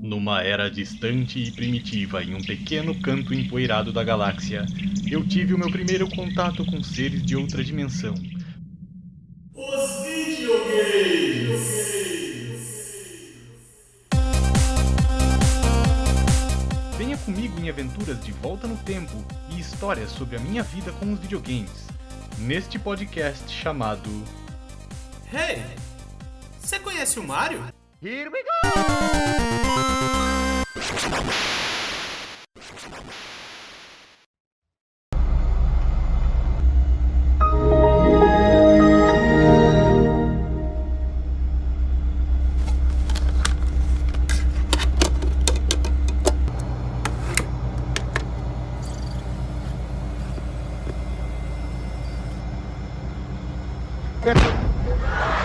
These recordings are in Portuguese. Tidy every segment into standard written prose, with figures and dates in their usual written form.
Numa era distante e primitiva, em um pequeno canto empoeirado da galáxia, eu tive o meu primeiro contato com seres de outra dimensão. Os videogames! Venha comigo em aventuras de volta no tempo e histórias sobre a minha vida com os videogames. Neste podcast chamado Hey! Você conhece o Mario? Here we go!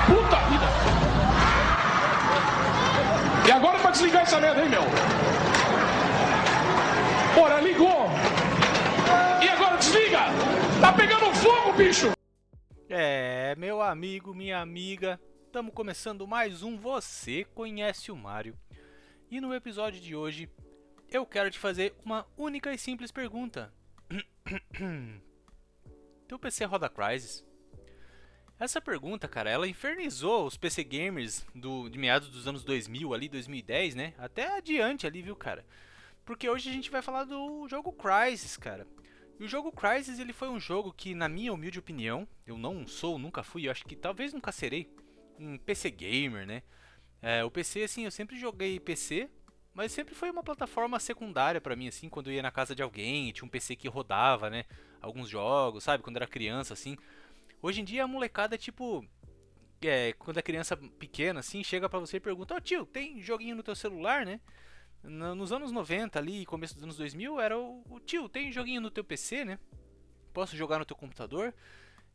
Puta vida! E agora pra desligar essa merda aí, meu? Bora, ligou! E agora desliga! Tá pegando fogo, bicho! Meu amigo, minha amiga, estamos começando mais um Você Conhece o Mario. E no episódio de hoje, eu quero te fazer uma única e simples pergunta. Teu PC roda Crysis? Essa pergunta, cara, ela infernizou os PC gamers de meados dos anos 2000, ali, 2010, né? Até adiante ali, viu, cara? Porque hoje a gente vai falar do jogo Crysis, cara. E o jogo Crysis, ele foi um jogo que, na minha humilde opinião, eu não sou, nunca fui, eu acho que talvez nunca serei um PC gamer, né? O PC, assim, eu sempre joguei PC, mas sempre foi uma plataforma secundária pra mim, assim, quando eu ia na casa de alguém e tinha um PC que rodava, né? Alguns jogos, sabe? Quando era criança, assim. Hoje em dia a molecada é tipo... quando é criança pequena, assim, chega pra você e pergunta: Ô tio, tem joguinho no teu celular, né? Nos anos 90 ali, começo dos anos 2000, era o tio, tem joguinho no teu PC, né? Posso jogar no teu computador?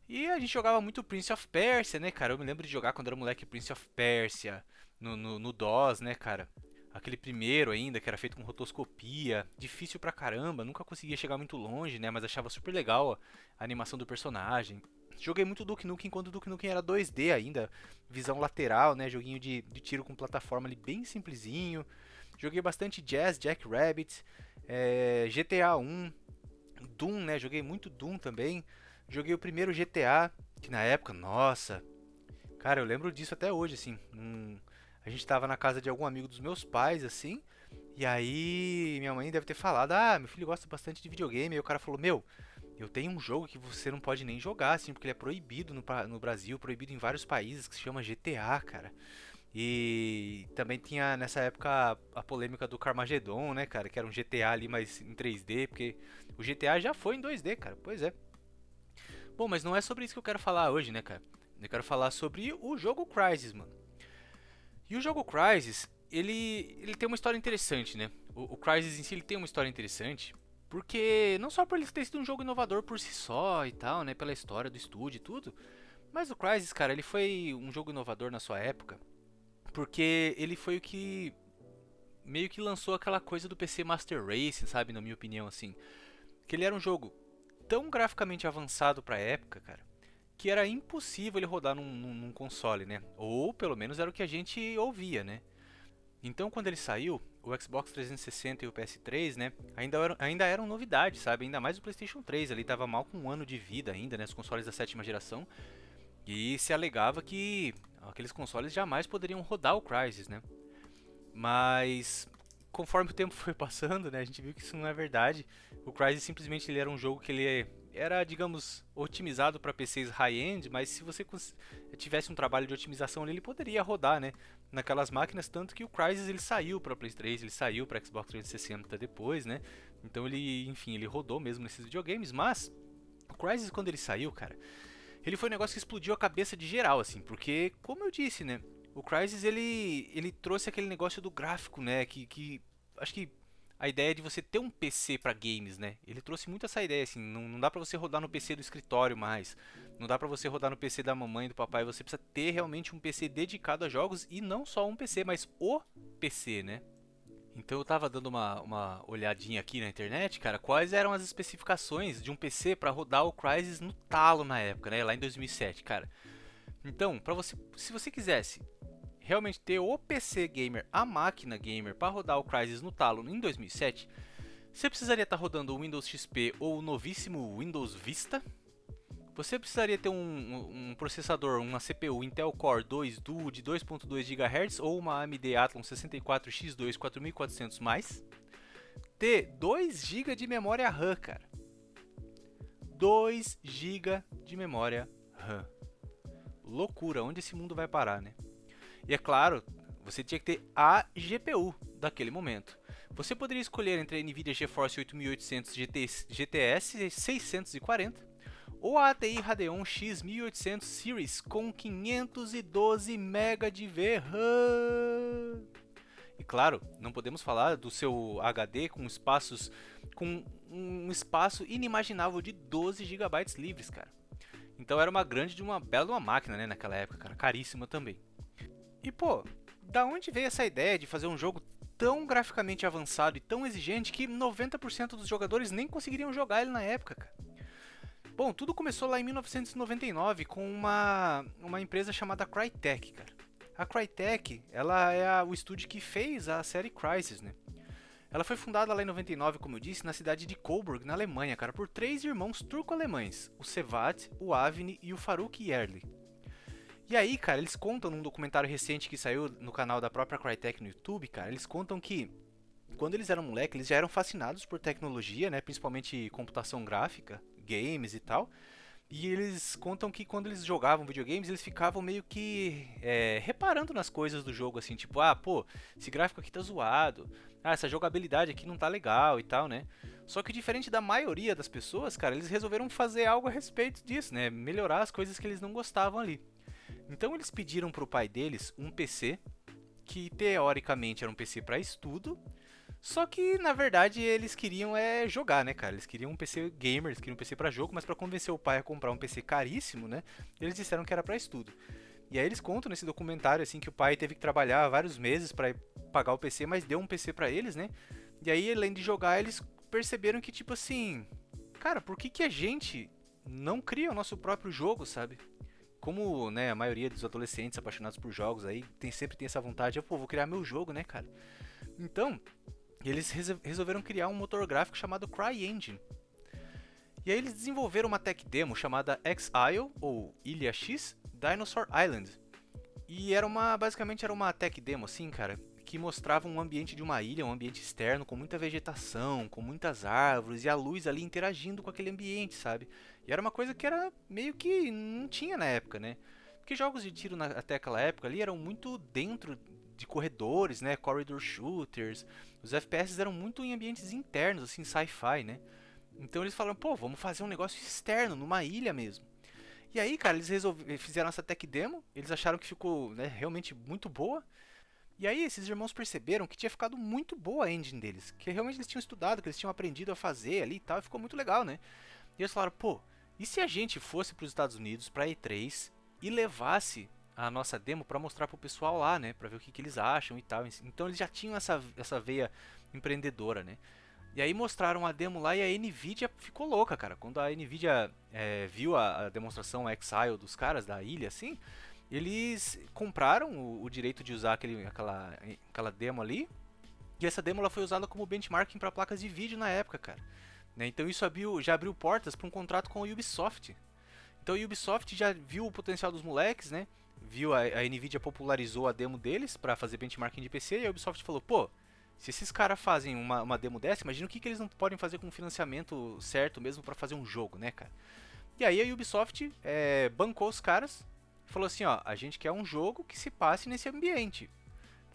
E a gente jogava muito Prince of Persia, né, cara? Eu me lembro de jogar quando era moleque Prince of Persia, no DOS, né, cara? Aquele primeiro ainda, que era feito com rotoscopia, difícil pra caramba, nunca conseguia chegar muito longe, né? Mas achava super legal a animação do personagem. Joguei muito Duke Nukem quando o Duke Nukem era 2D ainda, visão lateral, né? Joguinho de tiro com plataforma ali bem simplesinho. Joguei bastante Jazz, Jackrabbit, GTA 1, Doom, né? Joguei muito Doom também. Joguei o primeiro GTA, que na época, nossa, cara, eu lembro disso até hoje, assim. A gente tava na casa de algum amigo dos meus pais, assim, e aí minha mãe deve ter falado: ah, meu filho gosta bastante de videogame. E o cara falou: meu, eu tenho um jogo que você não pode nem jogar, assim, porque ele é proibido no Brasil, proibido em vários países, que se chama GTA, cara. E também tinha nessa época a polêmica do Carmageddon, né, cara, que era um GTA ali, mas em 3D, porque o GTA já foi em 2D, cara, pois é. Bom, mas não é sobre isso que eu quero falar hoje, né, cara. Eu quero falar sobre o jogo Crysis, mano. E o jogo Crysis, ele tem uma história interessante, né? O Crysis em si, ele tem uma história interessante, porque não só por ele ter sido um jogo inovador por si só e tal, né, pela história do estúdio e tudo, mas o Crysis, cara, ele foi um jogo inovador na sua época, porque ele foi o que meio que lançou aquela coisa do PC Master Race, sabe, na minha opinião, assim. Que ele era um jogo tão graficamente avançado pra época, cara, que era impossível ele rodar num console, né? Ou pelo menos era o que a gente ouvia, né? Então quando ele saiu, o Xbox 360 e o PS3, né, ainda eram novidades, sabe? Ainda mais o PlayStation 3, ali tava mal com um ano de vida ainda, né? Os consoles da sétima geração. E se alegava que aqueles consoles jamais poderiam rodar o Crysis, né? Mas conforme o tempo foi passando, né, a gente viu que isso não é verdade. O Crysis simplesmente ele era um jogo que ele era, digamos, otimizado para PCs high-end, mas se você tivesse um trabalho de otimização ali, ele poderia rodar, né, naquelas máquinas, tanto que o Crysis ele saiu para Play 3, ele saiu para Xbox 360 depois, né? Então ele, enfim, ele rodou mesmo nesses videogames, mas o Crysis quando ele saiu, cara, ele foi um negócio que explodiu a cabeça de geral, assim, porque, como eu disse, né, o Crysis ele trouxe aquele negócio do gráfico, né, que acho que a ideia de você ter um PC para games, né, ele trouxe muito essa ideia, assim, não dá pra você rodar no PC do escritório mais, não dá pra você rodar no PC da mamãe e do papai, você precisa ter realmente um PC dedicado a jogos e não só um PC, mas o PC, né. Então eu tava dando uma olhadinha aqui na internet, cara, quais eram as especificações de um PC para rodar o Crysis no talo na época, né, lá em 2007, cara. Então, se você quisesse realmente ter o PC gamer, a máquina gamer, para rodar o Crysis no talo em 2007, você precisaria estar rodando o Windows XP ou o novíssimo Windows Vista. Você precisaria ter um processador, uma CPU Intel Core 2 Duo de 2.2 GHz ou uma AMD Athlon 64X2 4400+. Ter 2 GB de memória RAM, cara. 2 GB de memória RAM. Loucura, onde esse mundo vai parar, né? E é claro, você tinha que ter a GPU daquele momento. Você poderia escolher entre a Nvidia GeForce 8800 GTS 640 ou a ATI Radeon X 1800 Series com 512 MB de VRAM. E claro, não podemos falar do seu HD com um espaço inimaginável de 12 GB livres, cara. Então era uma bela de uma máquina, né, naquela época, cara, caríssima também. E pô, da onde veio essa ideia de fazer um jogo tão graficamente avançado e tão exigente que 90% dos jogadores nem conseguiriam jogar ele na época, cara? Bom, tudo começou lá em 1999 com uma empresa chamada Crytek, cara. A Crytek, ela é o estúdio que fez a série Crysis, né? Ela foi fundada lá em 99, como eu disse, na cidade de Coburg, na Alemanha, cara, por 3 irmãos turco-alemães, o Cevat, o Avni e o Faruk Yerli. E aí, cara, eles contam num documentário recente que saiu no canal da própria Crytek no YouTube, cara, eles contam que quando eles eram moleques, eles já eram fascinados por tecnologia, né, principalmente computação gráfica, games e tal. E eles contam que quando eles jogavam videogames, eles ficavam meio que reparando nas coisas do jogo, assim, tipo, ah, pô, esse gráfico aqui tá zoado, ah, essa jogabilidade aqui não tá legal e tal, né? Só que diferente da maioria das pessoas, cara, eles resolveram fazer algo a respeito disso, né? Melhorar as coisas que eles não gostavam ali. Então eles pediram pro pai deles um PC, que teoricamente era um PC para estudo, só que na verdade eles queriam jogar, né, cara? Eles queriam um PC gamer, eles queriam um PC para jogo, mas para convencer o pai a comprar um PC caríssimo, né? Eles disseram que era para estudo. E aí eles contam nesse documentário assim que o pai teve que trabalhar vários meses para pagar o PC, mas deu um PC para eles, né? E aí além de jogar, eles perceberam que tipo assim, cara, por que a gente não cria o nosso próprio jogo, sabe? Como, né, a maioria dos adolescentes apaixonados por jogos aí sempre tem essa vontade, pô, vou criar meu jogo, né, cara? Então, eles resolveram criar um motor gráfico chamado CryEngine. E aí eles desenvolveram uma tech demo chamada X-Isle, ou Ilha X, Dinosaur Island. E basicamente era uma tech demo assim, cara, que mostrava um ambiente de uma ilha, um ambiente externo com muita vegetação, com muitas árvores e a luz ali interagindo com aquele ambiente, sabe? E era uma coisa que era meio que não tinha na época, né? Porque jogos de tiro até aquela época ali eram muito dentro de corredores, né? Corridor shooters. Os FPS eram muito em ambientes internos, assim, sci-fi, né? Então eles falaram, pô, vamos fazer um negócio externo, numa ilha mesmo. E aí, cara, eles fizeram essa tech demo, eles acharam que ficou, né, realmente muito boa. E aí esses irmãos perceberam que tinha ficado muito boa a engine deles, que realmente eles tinham estudado, que eles tinham aprendido a fazer ali e tal, e ficou muito legal, né? E eles falaram, pô, e se a gente fosse para os Estados Unidos, para E3, e levasse a nossa demo para mostrar pro pessoal lá, né, para ver o que eles acham e tal. Então eles já tinham essa veia empreendedora, né? E aí mostraram a demo lá e a Nvidia ficou louca, cara. Quando a Nvidia viu a demonstração Exile dos caras da ilha, assim, eles compraram o direito de usar aquela demo ali. E essa demo ela foi usada como benchmarking para placas de vídeo na época, cara. Né? Então isso já abriu portas para um contrato com a Ubisoft. Então a Ubisoft já viu o potencial dos moleques, né? Viu a Nvidia popularizou a demo deles para fazer benchmarking de PC e a Ubisoft falou, pô, se esses caras fazem uma demo dessa, imagina o que eles não podem fazer com um financiamento certo mesmo para fazer um jogo, né, cara? E aí a Ubisoft bancou os caras e falou assim, ó, a gente quer um jogo que se passe nesse ambiente.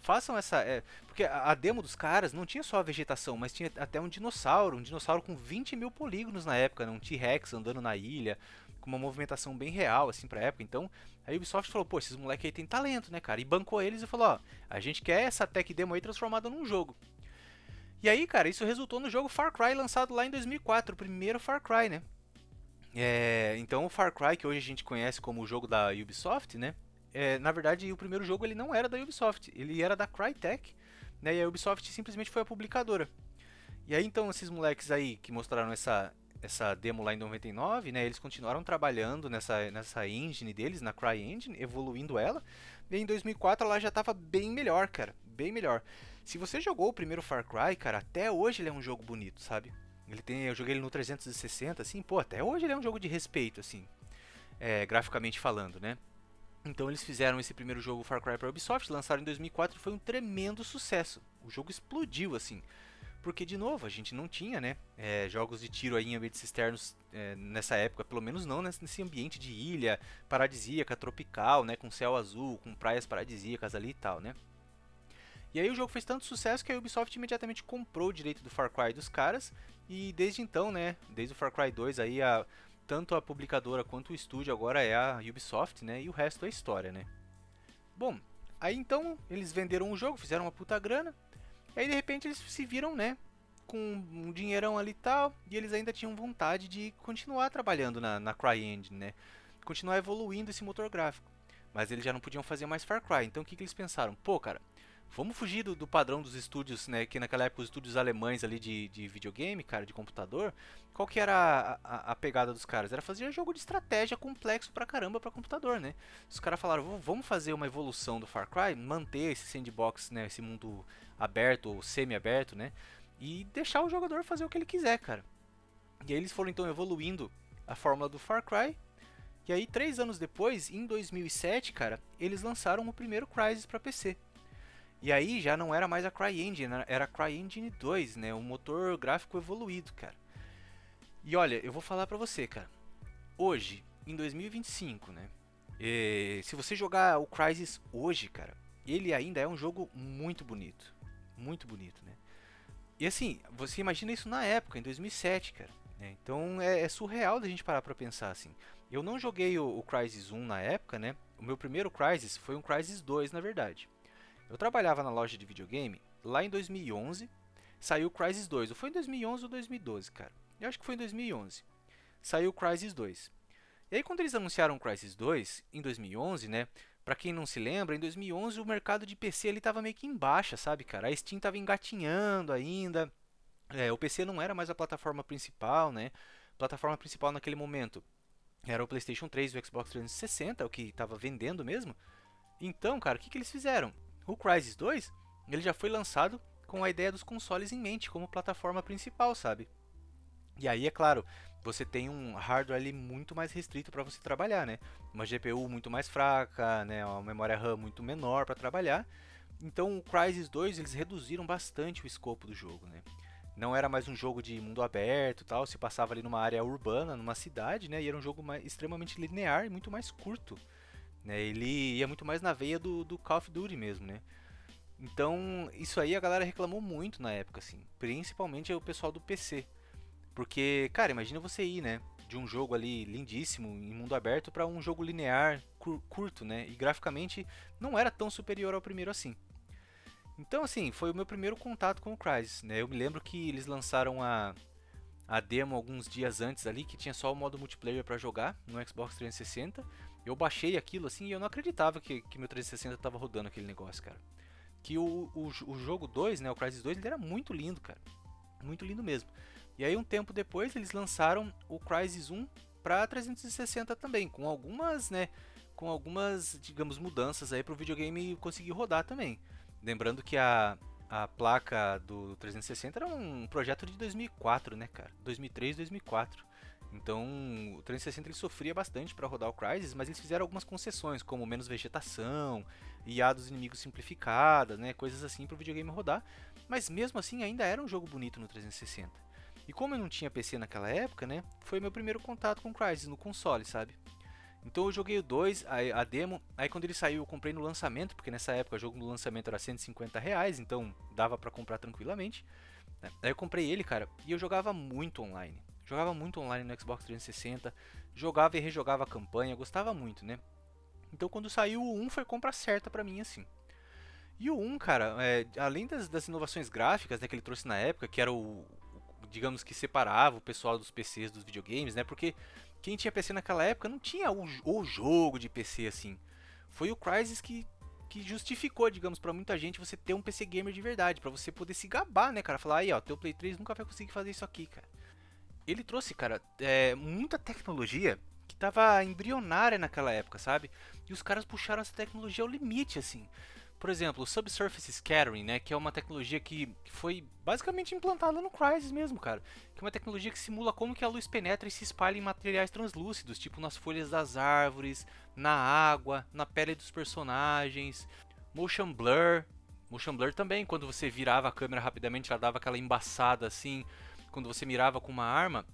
Façam essa... porque a demo dos caras não tinha só a vegetação, mas tinha até um dinossauro com 20 mil polígonos na época, né, um T-Rex andando na ilha, com uma movimentação bem real, assim, pra época. Então, a Ubisoft falou, pô, esses moleques aí tem talento, né, cara? E bancou eles e falou, ó, a gente quer essa tech demo aí transformada num jogo. E aí, cara, isso resultou no jogo Far Cry, lançado lá em 2004, o primeiro Far Cry, né? Então, o Far Cry, que hoje a gente conhece como o jogo da Ubisoft, né? Na verdade, o primeiro jogo ele não era da Ubisoft, ele era da Crytek, né? E a Ubisoft simplesmente foi a publicadora. E aí, então, esses moleques aí que mostraram essa essa demo lá em 99, né, eles continuaram trabalhando nessa engine deles, na CryEngine, evoluindo ela. E em 2004 ela já estava bem melhor, cara, bem melhor. Se você jogou o primeiro Far Cry, cara, até hoje ele é um jogo bonito, sabe? Eu joguei ele no 360, assim, pô, até hoje ele é um jogo de respeito, assim, graficamente falando, né? Então eles fizeram esse primeiro jogo Far Cry para Ubisoft, lançaram em 2004 e foi um tremendo sucesso. O jogo explodiu, assim. Porque, de novo, a gente não tinha, né, jogos de tiro aí em ambientes externos nessa época, pelo menos não nesse ambiente de ilha paradisíaca, tropical, né, com céu azul, com praias paradisíacas ali e tal, né. E aí o jogo fez tanto sucesso que a Ubisoft imediatamente comprou o direito do Far Cry dos caras, e desde então, né, desde o Far Cry 2 aí, tanto a publicadora quanto o estúdio agora é a Ubisoft, né, e o resto é história, né. Bom, aí então eles venderam o jogo, fizeram uma puta grana. E aí de repente eles se viram, né, com um dinheirão ali e tal, e eles ainda tinham vontade de continuar trabalhando na CryEngine, né, continuar evoluindo esse motor gráfico. Mas eles já não podiam fazer mais Far Cry, então o que eles pensaram? Pô, cara, vamos fugir do padrão dos estúdios, né, que naquela época os estúdios alemães ali de videogame, cara, de computador. Qual que era a pegada dos caras? Era fazer jogo de estratégia complexo pra caramba pra computador, né. Os caras falaram, vamos fazer uma evolução do Far Cry, manter esse sandbox, né, esse mundo aberto ou semi-aberto, né, e deixar o jogador fazer o que ele quiser, cara. E aí eles foram então evoluindo a fórmula do Far Cry. E aí 3 anos depois, em 2007, cara, eles lançaram o primeiro Crysis pra PC. E aí já não era mais a CryEngine, era a CryEngine 2, né, um motor gráfico evoluído, cara. E olha, eu vou falar pra você, cara, hoje, em 2025, né, se você jogar o Crysis hoje, cara, ele ainda é um jogo muito bonito, né. E assim, você imagina isso na época, em 2007, cara, né? Então é surreal da gente parar pra pensar assim. Eu não joguei o Crysis 1 na época, né, o meu primeiro Crysis foi um Crysis 2, na verdade. Eu trabalhava na loja de videogame, lá em 2011, saiu o Crysis 2, ou foi em 2011 ou 2012, cara. Eu acho que foi em 2011. Saiu o Crysis 2. E aí quando eles anunciaram o Crysis 2, em 2011, né, pra quem não se lembra, em 2011 o mercado de PC ele tava meio que em baixa, sabe, cara? A Steam tava engatinhando ainda, o PC não era mais a plataforma principal, né? A plataforma principal naquele momento era o PlayStation 3 e o Xbox 360, o que estava vendendo mesmo. Então, cara, o que eles fizeram? O Crysis 2, ele já foi lançado com a ideia dos consoles em mente, como plataforma principal, sabe? E aí, é claro, você tem um hardware ali muito mais restrito para você trabalhar, né? Uma GPU muito mais fraca, né? Uma memória RAM muito menor para trabalhar. Então, o Crysis 2, eles reduziram bastante o escopo do jogo, né? Não era mais um jogo de mundo aberto, tal, se passava ali numa área urbana, numa cidade, né? E era um jogo extremamente linear e muito mais curto, né? Ele ia muito mais na veia do Call of Duty mesmo, né? Então, isso aí a galera reclamou muito na época, assim. Principalmente o pessoal do PC. Porque, cara, imagina você ir, né? De um jogo ali lindíssimo, em mundo aberto, para um jogo linear, curto, né? E graficamente não era tão superior ao primeiro assim. Então, assim, foi o meu primeiro contato com o Crysis, né? Eu me lembro que eles lançaram a demo alguns dias antes ali, que tinha só o modo multiplayer para jogar no Xbox 360. Eu baixei aquilo assim e eu não acreditava que meu 360 tava rodando aquele negócio, cara. Que o jogo 2, né, o Crysis 2, ele era muito lindo, cara. Muito lindo mesmo. E aí um tempo depois eles lançaram o Crysis 1 para 360 também, com algumas, né, digamos, mudanças aí para o videogame conseguir rodar também. Lembrando que a placa do 360 era um projeto de 2004, né, cara? 2003, 2004. Então, o 360 ele sofria bastante para rodar o Crysis, mas eles fizeram algumas concessões, como menos vegetação, IA dos inimigos simplificada, né, coisas assim para o videogame rodar. Mas mesmo assim ainda era um jogo bonito no 360. E como eu não tinha PC naquela época, né, foi meu primeiro contato com o Crysis no console, sabe? Então eu joguei o 2, a demo, aí quando ele saiu eu comprei no lançamento, porque nessa época o jogo no lançamento era R$150, então dava pra comprar tranquilamente. Aí eu comprei ele, cara, e eu jogava muito online. Jogava muito online no Xbox 360, jogava e rejogava a campanha, gostava muito, né? Então quando saiu o 1 foi compra certa pra mim, assim. E o 1, cara, além das inovações gráficas, né, que ele trouxe na época, que era digamos que separava o pessoal dos PCs dos videogames, né? Porque quem tinha PC naquela época não tinha o jogo de PC assim. Foi o Crysis que justificou, digamos, pra muita gente você ter um PC gamer de verdade, pra você poder se gabar, né, cara? Falar, aí, ó, teu Play 3 nunca vai conseguir fazer isso aqui, cara. ele trouxe, cara, muita tecnologia que tava embrionária naquela época, sabe? E os caras puxaram essa tecnologia ao limite, assim. Por exemplo, o Subsurface Scattering, né, que é uma tecnologia que foi basicamente implantada no Crysis mesmo, cara. Que é uma tecnologia que simula como que a luz penetra e se espalha em materiais translúcidos, tipo nas folhas das árvores, na água, na pele dos personagens. Motion Blur. Motion Blur também, quando você virava a câmera rapidamente, ela dava aquela embaçada assim. Quando você mirava com uma arma,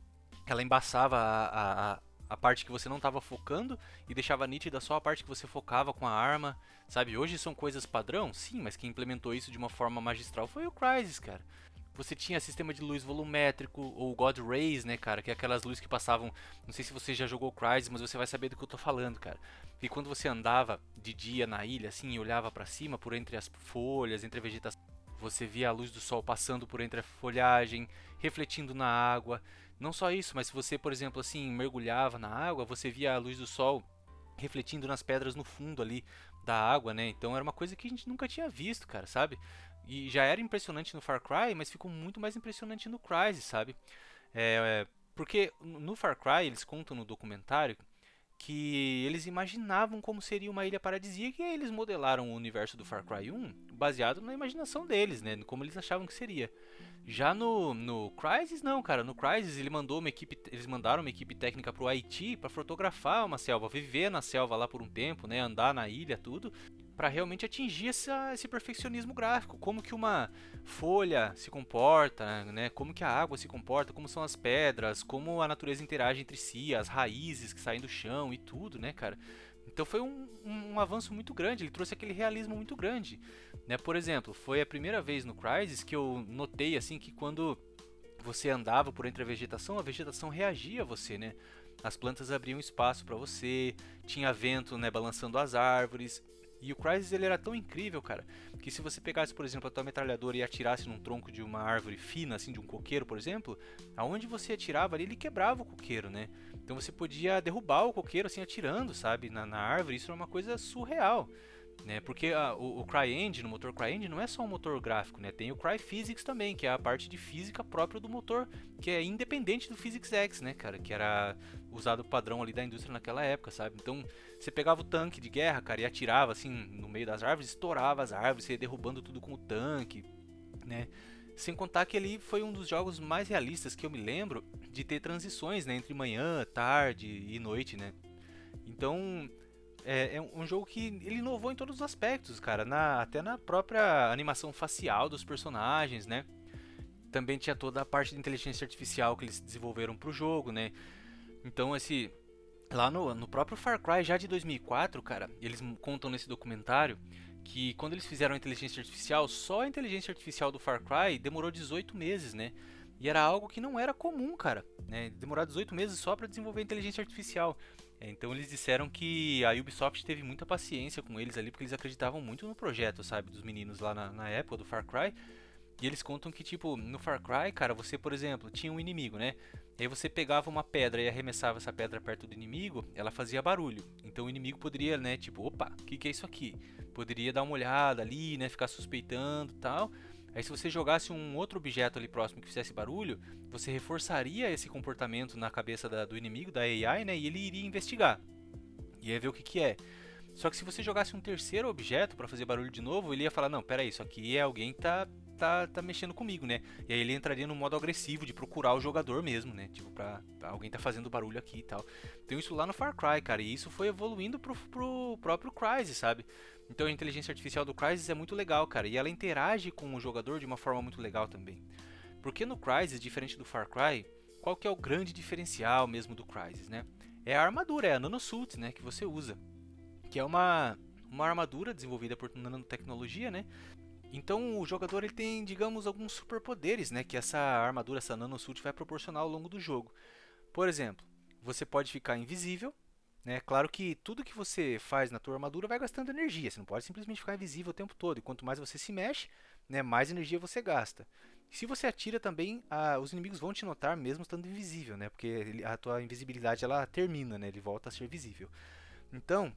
ela embaçava a parte que você não estava focando e deixava nítida só a parte que você focava com a arma, sabe? Hoje são coisas padrão, sim, mas quem implementou isso de uma forma magistral foi o Crysis, cara. Você tinha sistema de luz volumétrico, ou God Rays, né, cara? Que é aquelas luzes que passavam. Não sei se você já jogou Crysis, mas você vai saber do que eu tô falando, cara. E quando você andava de dia na ilha, assim, e olhava para cima, por entre as folhas, entre a vegetação, você via a luz do sol passando por entre a folhagem, refletindo na água. Não só isso, mas se você, por exemplo, assim, mergulhava na água, você via a luz do sol refletindo nas pedras no fundo ali da água, né? Então era uma coisa que a gente nunca tinha visto, cara, sabe? E já era impressionante no Far Cry, mas ficou muito mais impressionante no Crysis, sabe? Porque no Far Cry eles contam no documentário que eles imaginavam como seria uma ilha paradisíaca e aí eles modelaram o universo do Far Cry 1 baseado na imaginação deles, né? Como eles achavam que seria. Já no Crysis não, cara. No Crysis eles mandaram uma equipe técnica pro Haiti para fotografar uma selva, viver na selva lá por um tempo, né? Andar na ilha, tudo, para realmente atingir esse perfeccionismo gráfico. Como que uma folha se comporta, né? Como que a água se comporta, como são as pedras, como a natureza interage entre si, as raízes que saem do chão e tudo, né, cara? Então foi um avanço muito grande, ele trouxe aquele realismo muito grande, né? Por exemplo, foi a primeira vez no Crysis que eu notei assim que quando você andava por entre a vegetação reagia a você, né? As plantas abriam espaço para você, tinha vento, né, balançando as árvores. E o Crysis ele era tão incrível, cara, que se você pegasse, por exemplo, a tua metralhadora e atirasse num tronco de uma árvore fina, assim, de um coqueiro, por exemplo, aonde você atirava ali, ele quebrava o coqueiro, né? Então você podia derrubar o coqueiro, assim, atirando, sabe, na árvore. Isso era uma coisa surreal, né? Porque o CryEngine, o motor CryEngine, não é só um motor gráfico, né? Tem o CryPhysics também, que é a parte de física própria do motor, que é independente do PhysicsX, né, cara? Que era usado padrão ali da indústria naquela época, sabe? Então, você pegava o tanque de guerra, cara, e atirava, assim, no meio das árvores, estourava as árvores, você ia derrubando tudo com o tanque, né? Sem contar que ele foi um dos jogos mais realistas que eu me lembro de ter transições, né? Entre manhã, tarde e noite, né? Então, é um jogo que ele inovou em todos os aspectos, cara. Até na própria animação facial dos personagens, né? Também tinha toda a parte de inteligência artificial que eles desenvolveram pro jogo, né? Então, lá no próprio Far Cry, já de 2004, cara, eles contam nesse documentário que quando eles fizeram a inteligência artificial, só a inteligência artificial do Far Cry demorou 18 meses, né? E era algo que não era comum, cara, né? Demorar 18 meses só para desenvolver a inteligência artificial. Então eles disseram que a Ubisoft teve muita paciência com eles ali, porque eles acreditavam muito no projeto, sabe, dos meninos lá na época do Far Cry. E eles contam que, tipo, no Far Cry, cara, você, por exemplo, tinha um inimigo, né? E aí você pegava uma pedra e arremessava essa pedra perto do inimigo, ela fazia barulho. Então o inimigo poderia, né, tipo, opa, o que é isso aqui? Poderia dar uma olhada ali, né, ficar suspeitando e tal. Aí se você jogasse um outro objeto ali próximo que fizesse barulho, você reforçaria esse comportamento na cabeça do inimigo, da AI, né, e ele iria investigar. Ia ver o que é. Só que se você jogasse um terceiro objeto para fazer barulho de novo, ele ia falar, não, peraí, isso aqui é alguém que tá mexendo comigo, né? E aí ele entraria no modo agressivo de procurar o jogador mesmo, né? Tipo, pra alguém tá fazendo barulho aqui e tal. Tem isso lá no Far Cry, cara, e isso foi evoluindo pro próprio Crysis, sabe? Então a inteligência artificial do Crysis é muito legal, cara, e ela interage com o jogador de uma forma muito legal também. Porque no Crysis, diferente do Far Cry, qual que é o grande diferencial mesmo do Crysis, né? É a armadura, é a nanosuit, né, que você usa. Que é uma armadura desenvolvida por nanotecnologia, né? Então o jogador ele tem, digamos, alguns superpoderes, né, que essa armadura, essa nanosuit vai proporcionar ao longo do jogo. Por exemplo, você pode ficar invisível, né? Claro que tudo que você faz na tua armadura vai gastando energia. Você não pode simplesmente ficar invisível o tempo todo. E quanto mais você se mexe, né, mais energia você gasta. Se você atira também, os inimigos vão te notar mesmo estando invisível, né? Porque a tua invisibilidade ela termina, né? Ele volta a ser visível. Então,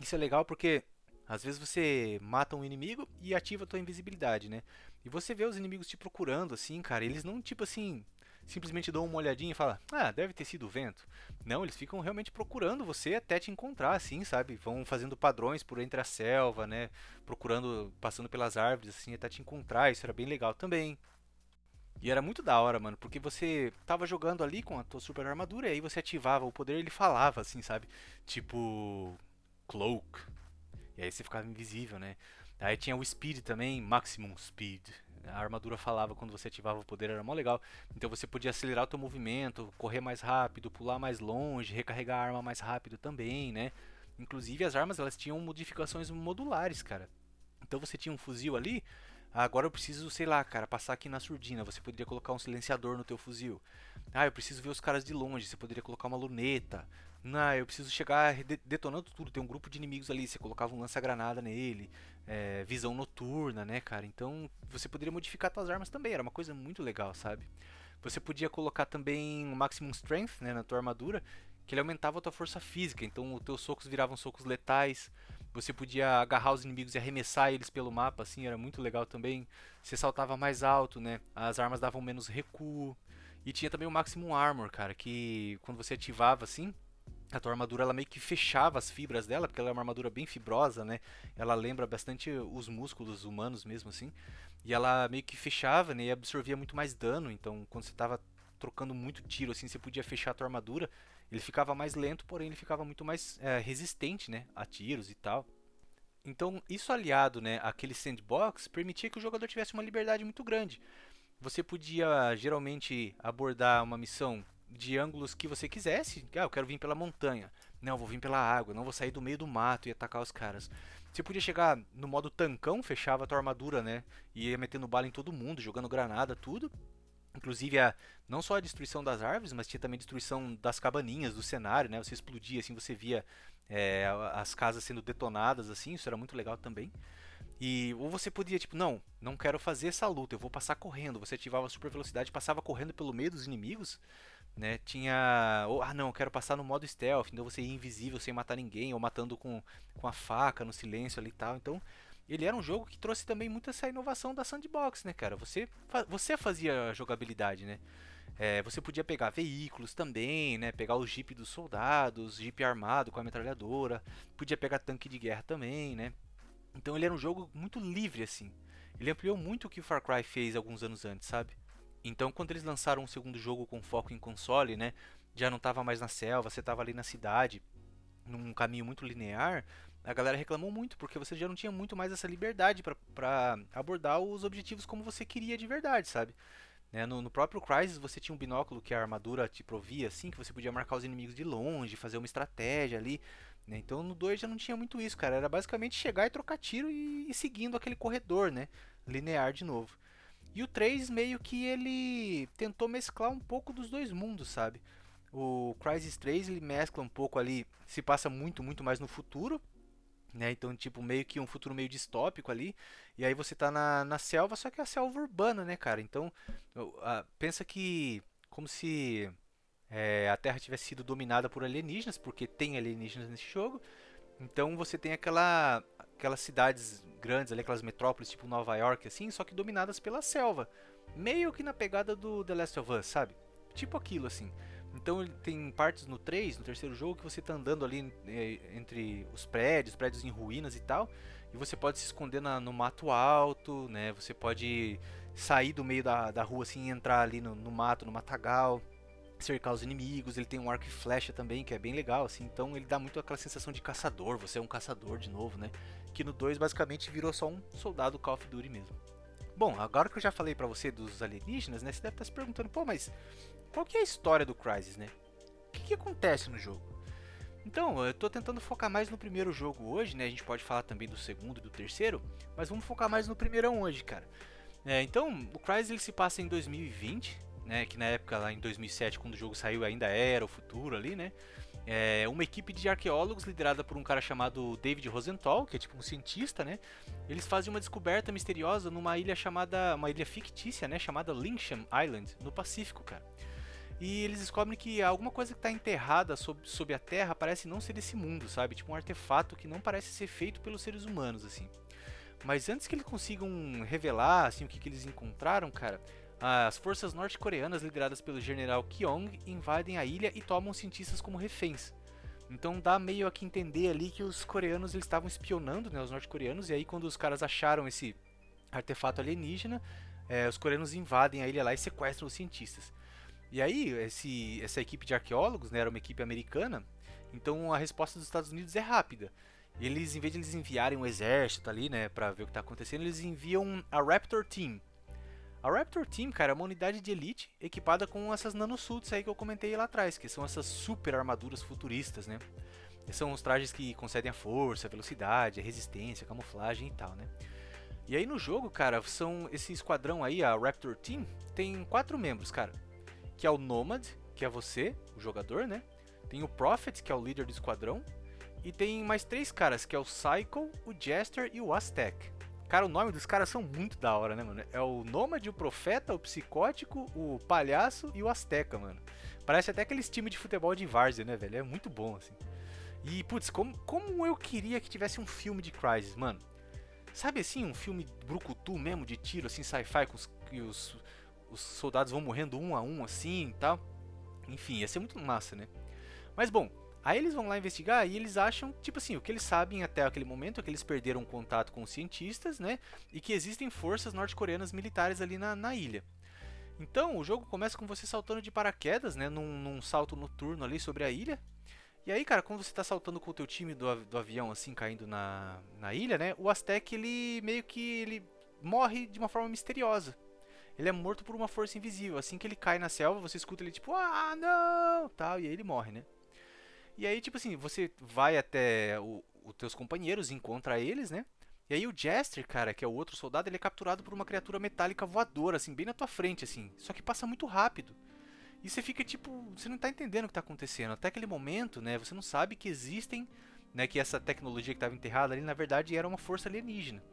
isso é legal porque às vezes você mata um inimigo e ativa a tua invisibilidade, né? E você vê os inimigos te procurando assim, cara, eles não tipo assim simplesmente dão uma olhadinha e falam, ah, deve ter sido o vento. Não, eles ficam realmente procurando você até te encontrar, assim, sabe? Vão fazendo padrões por entre a selva, né? Procurando, passando pelas árvores, assim, até te encontrar. Isso era bem legal também. E era muito da hora, mano, porque você tava jogando ali com a tua super armadura e aí você ativava o poder e ele falava, assim, sabe? Tipo, Cloak. E aí você ficava invisível, né? Aí tinha o Speed também, Maximum Speed. A armadura falava quando você ativava o poder, era mó legal. Então você podia acelerar o teu movimento, correr mais rápido, pular mais longe, recarregar a arma mais rápido também, né? Inclusive as armas elas tinham modificações modulares, cara. Então você tinha um fuzil ali, agora eu preciso, sei lá, cara, passar aqui na surdina, você poderia colocar um silenciador no teu fuzil. Ah, eu preciso ver os caras de longe, você poderia colocar uma luneta. Não, eu preciso chegar detonando tudo, tem um grupo de inimigos ali, você colocava um lança-granada nele, visão noturna, né, cara? Então você poderia modificar suas armas também, era uma coisa muito legal, sabe? Você podia colocar também o Maximum Strength, né, na tua armadura, que ele aumentava a tua força física, então os teus socos viravam socos letais. Você podia agarrar os inimigos e arremessar eles pelo mapa, assim, era muito legal também. Você saltava mais alto, né? As armas davam menos recuo. E tinha também o Maximum Armor, cara, que quando você ativava assim, a tua armadura ela meio que fechava as fibras dela, porque ela é uma armadura bem fibrosa, né? Ela lembra bastante os músculos humanos mesmo assim. E ela meio que fechava, né? E absorvia muito mais dano. Então, quando você estava trocando muito tiro assim, você podia fechar a tua armadura. Ele ficava mais lento, porém ele ficava muito mais resistente, né? A tiros e tal. Então, isso aliado, né, àquele sandbox, permitia que o jogador tivesse uma liberdade muito grande. Você podia geralmente abordar uma missão de ângulos que você quisesse. Ah, eu quero vir pela montanha. Não, vou vir pela água. Não, vou sair do meio do mato e atacar os caras. Você podia chegar no modo tancão, fechava a tua armadura, né? E ia metendo bala em todo mundo, jogando granada, tudo. Inclusive, não só a destruição das árvores, mas tinha também a destruição das cabaninhas, do cenário, né? Você explodia, assim, você via as casas sendo detonadas, assim. Isso era muito legal também. Ou você podia, tipo, não quero fazer essa luta, eu vou passar correndo. Você ativava a super velocidade, passava correndo pelo meio dos inimigos, né? Tinha, não, eu quero passar no modo stealth, então você ia invisível sem matar ninguém, ou matando com a faca no silêncio ali e tal. Então, ele era um jogo que trouxe também muito essa inovação da sandbox, né, cara? Você fazia a jogabilidade, né? Você podia pegar veículos também, né? Pegar o jeep dos soldados, jeep armado com a metralhadora, podia pegar tanque de guerra também, né? Então ele era um jogo muito livre, assim. Ele ampliou muito o que o Far Cry fez alguns anos antes, sabe? Então quando eles lançaram um segundo jogo com foco em console, né? Já não estava mais na selva, você estava ali na cidade, num caminho muito linear, a galera reclamou muito, porque você já não tinha muito mais essa liberdade para abordar os objetivos como você queria de verdade, sabe? No próprio Crysis você tinha um binóculo que a armadura te provia, assim, que você podia marcar os inimigos de longe, fazer uma estratégia ali, né? Então no 2 já não tinha muito isso, cara. Era basicamente chegar e trocar tiro e seguindo aquele corredor, né? Linear de novo. E o 3 meio que ele tentou mesclar um pouco dos dois mundos, sabe? O Crysis 3 ele mescla um pouco ali, se passa muito mais no futuro, né? Então, tipo, meio que um futuro meio distópico ali. E aí você tá na selva, só que é a selva urbana, né, cara? Então, pensa que como se a Terra tivesse sido dominada por alienígenas, porque tem alienígenas nesse jogo. Então você tem aquelas cidades grandes ali, aquelas metrópoles tipo Nova York, assim, só que dominadas pela selva. Meio que na pegada do The Last of Us, sabe? Tipo aquilo, assim. Então tem partes no terceiro jogo, que você tá andando ali entre os prédios em ruínas e tal. E você pode se esconder no mato alto, né? Você pode sair do meio da rua assim e entrar ali no mato, no matagal, cercar os inimigos. Ele tem um arco e flecha também, que é bem legal, assim. Então ele dá muito aquela sensação de caçador, você é um caçador de novo, né? Que no 2 basicamente virou só um soldado Call of Duty mesmo. Bom, agora que eu já falei pra você dos alienígenas, né? Você deve estar se perguntando, pô, mas qual que é a história do Crysis, né? O que acontece no jogo? Então, eu tô tentando focar mais no primeiro jogo hoje, né? A gente pode falar também do segundo e do terceiro, mas vamos focar mais no primeirão hoje, cara. Então, o Crysis ele se passa em 2020, né? Que na época, lá em 2007, quando o jogo saiu, ainda era o futuro ali, né? Uma equipe de arqueólogos liderada por um cara chamado David Rosenthal, que é tipo um cientista, né? Eles fazem uma descoberta misteriosa numa ilha uma ilha fictícia, né? Chamada Linsham Island, no Pacífico, cara. E eles descobrem que alguma coisa que está enterrada sob a terra parece não ser desse mundo, sabe? Tipo um artefato que não parece ser feito pelos seres humanos, assim. Mas antes que eles consigam revelar assim, o que eles encontraram, cara, as forças norte-coreanas lideradas pelo general Kyong invadem a ilha e tomam os cientistas como reféns. Então dá meio a que entender ali que os coreanos eles estavam espionando, né, os norte-coreanos, e aí quando os caras acharam esse artefato alienígena, os coreanos invadem a ilha lá e sequestram os cientistas. E aí essa equipe de arqueólogos, né, era uma equipe americana, então a resposta dos Estados Unidos é rápida. Eles, em vez de eles enviarem um exército ali, né, pra ver o que tá acontecendo, eles enviam a Raptor Team. A Raptor Team, cara, é uma unidade de elite equipada com essas nanosuits aí que eu comentei lá atrás, que são essas super armaduras futuristas, né? São os trajes que concedem a força, a velocidade, a resistência, a camuflagem e tal, né? E aí no jogo, cara, são esse esquadrão aí, a Raptor Team, tem 4 membros, cara. Que é o Nomad, que é você, o jogador, né? Tem o Prophet, que é o líder do esquadrão. E tem mais 3 caras, que é o Psycho, o Jester e o Aztec. Cara, o nome dos caras são muito da hora, né, mano? É o Nômade, o Profeta, o Psicótico, o Palhaço e o Azteca, mano. Parece até aqueles times de futebol de várzea, né, velho? É muito bom, assim. E, putz, como eu queria que tivesse um filme de Crysis, mano. Sabe assim, um filme brucutu mesmo, de tiro, assim, sci-fi, que os soldados vão morrendo um a um, assim, e tal. Enfim, ia ser muito massa, né? Mas, bom... Aí eles vão lá investigar e eles acham, tipo assim, o que eles sabem até aquele momento é que eles perderam contato com os cientistas, né? E que existem forças norte-coreanas militares ali na ilha. Então, o jogo começa com você saltando de paraquedas, né? Num salto noturno ali sobre a ilha. E aí, cara, quando você tá saltando com o teu time do avião, assim, caindo na ilha, né? O Aztec, ele meio que ele morre de uma forma misteriosa. Ele é morto por uma força invisível. Assim que ele cai na selva, você escuta ele tipo, ah, não! Tal, e aí ele morre, né? E aí, tipo assim, você vai até os teus companheiros, encontra eles, né? E aí o Jester, cara, que é o outro soldado, ele é capturado por uma criatura metálica voadora, assim, bem na tua frente, assim. Só que passa muito rápido. E você fica, tipo, você não tá entendendo o que tá acontecendo. Até aquele momento, né, você não sabe que existem, né, que essa tecnologia que estava enterrada ali, na verdade, era uma força alienígena.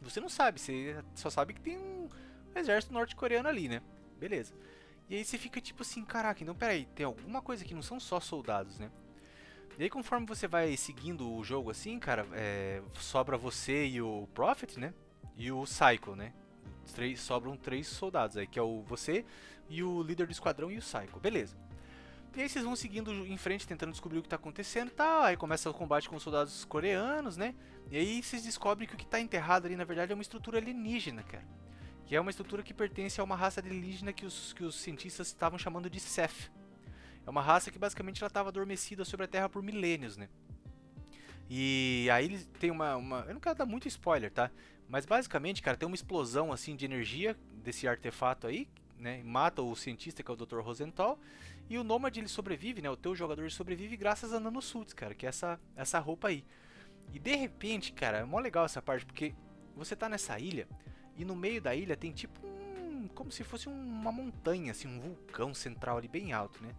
Você não sabe, você só sabe que tem um exército norte-coreano ali, né? Beleza. E aí você fica, tipo assim, caraca, então peraí, tem alguma coisa que não são só soldados, né? E aí conforme você vai seguindo o jogo assim, cara, sobra você e o Prophet, né? E o Psycho, né? Sobram 3 soldados aí, que é você e o líder do esquadrão e o Psycho, beleza. E aí vocês vão seguindo em frente, tentando descobrir o que está acontecendo e tal. Aí começa o combate com os soldados coreanos, né? E aí vocês descobrem que o que está enterrado ali, na verdade, é uma estrutura alienígena, cara. Que é uma estrutura que pertence a uma raça alienígena que os cientistas estavam chamando de Seth. É uma raça que basicamente ela estava adormecida sobre a Terra por milênios, né? E aí eles tem uma... Eu não quero dar muito spoiler, tá? Mas basicamente, cara, tem uma explosão assim de energia desse artefato aí, né? Mata o cientista que é o Dr. Rosenthal. E o Nômade ele sobrevive, né? O teu jogador sobrevive graças a nanosuits, cara, que é essa roupa aí. E de repente, cara, é mó legal essa parte, porque você tá nessa ilha e no meio da ilha tem tipo como se fosse uma montanha, assim, um vulcão central ali bem alto, né?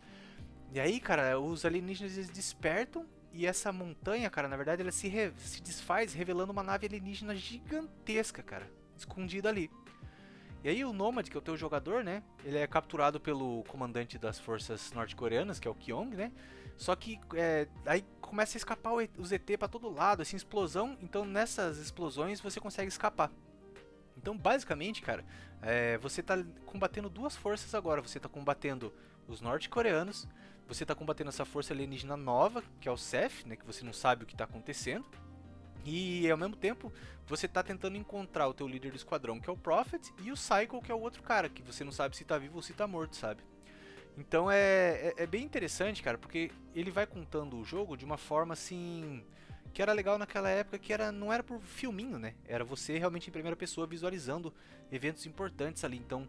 E aí, cara, os alienígenas eles despertam e essa montanha, cara, na verdade ela se desfaz, revelando uma nave alienígena gigantesca, cara, escondida ali. E aí o Nomad, que é o teu jogador, né, ele é capturado pelo comandante das forças norte-coreanas, que é o Kyong, né, só que aí começa a escapar os ET pra todo lado, assim, explosão, então nessas explosões você consegue escapar. Então, basicamente, cara, você tá combatendo 2 forças agora, você tá combatendo os norte-coreanos, você tá combatendo essa força alienígena nova, que é o Seth, né, que você não sabe o que tá acontecendo. E ao mesmo tempo, você tá tentando encontrar o teu líder do esquadrão, que é o Prophet, e o Psycho, que é o outro cara, que você não sabe se tá vivo ou se tá morto, sabe? Então é bem interessante, cara, porque ele vai contando o jogo de uma forma assim... que era legal naquela época, que não era por filminho, né? Era você realmente em primeira pessoa visualizando eventos importantes ali. Então,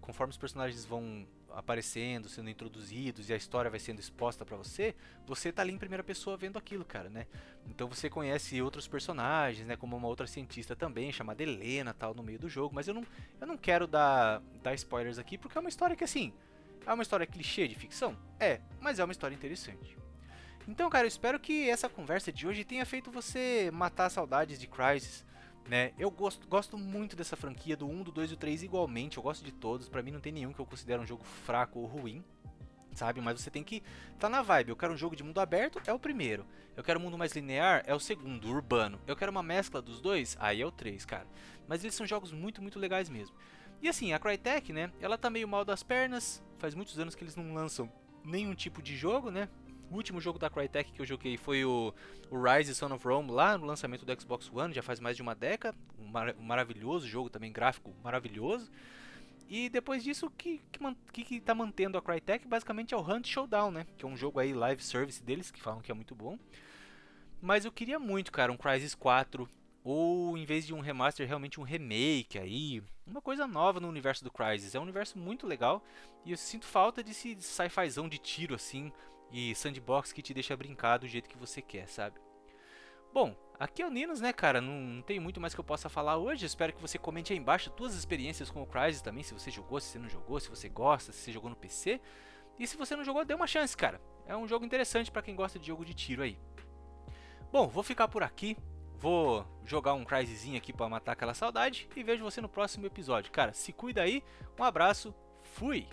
conforme os personagens vão aparecendo, sendo introduzidos e a história vai sendo exposta pra você, você tá ali em primeira pessoa vendo aquilo, cara, né? Então você conhece outros personagens, né? Como uma outra cientista também, chamada Helena, tal, no meio do jogo. Mas eu não quero dar spoilers aqui, porque é uma história que, assim, é uma história clichê de ficção? Mas é uma história interessante. Então, cara, eu espero que essa conversa de hoje tenha feito você matar saudades de Crysis, né? Eu gosto muito dessa franquia, do 1, do 2 e do 3 igualmente, eu gosto de todos, pra mim não tem nenhum que eu considero um jogo fraco ou ruim. sabe? Mas você tem que tá na vibe. Eu quero um jogo de mundo aberto, é o primeiro. Eu quero um mundo mais linear, é o segundo, urbano. Eu quero uma mescla dos dois, aí é o 3, cara. Mas eles são jogos muito legais mesmo. E assim, a Crytek, né, ela tá meio mal das pernas. Faz muitos anos que eles não lançam nenhum tipo de jogo, né? O último jogo da Crytek que eu joguei foi o Rise Son of Rome, lá no lançamento do Xbox One, já faz mais de uma década. Um maravilhoso jogo também, gráfico maravilhoso. E depois disso, o que tá mantendo a Crytek basicamente é o Hunt Showdown, né? Que é um jogo aí, live service deles, que falam que é muito bom. Mas eu queria muito, cara, um Crysis 4. Ou em vez de um remaster, realmente um remake aí. Uma coisa nova no universo do Crysis. É um universo muito legal. E eu sinto falta desse sci-fizão de tiro assim. E sandbox que te deixa brincar do jeito que você quer, sabe? Bom, aqui é o Ninos, né, cara? Não tem muito mais que eu possa falar hoje. Espero que você comente aí embaixo as suas experiências com o Crysis também. Se você jogou, se você não jogou, se você gosta, se você jogou no PC. E se você não jogou, dê uma chance, cara. É um jogo interessante pra quem gosta de jogo de tiro aí. Bom, vou ficar por aqui. Vou jogar um Crysisinho aqui pra matar aquela saudade. E vejo você no próximo episódio. Cara, se cuida aí. Um abraço. Fui!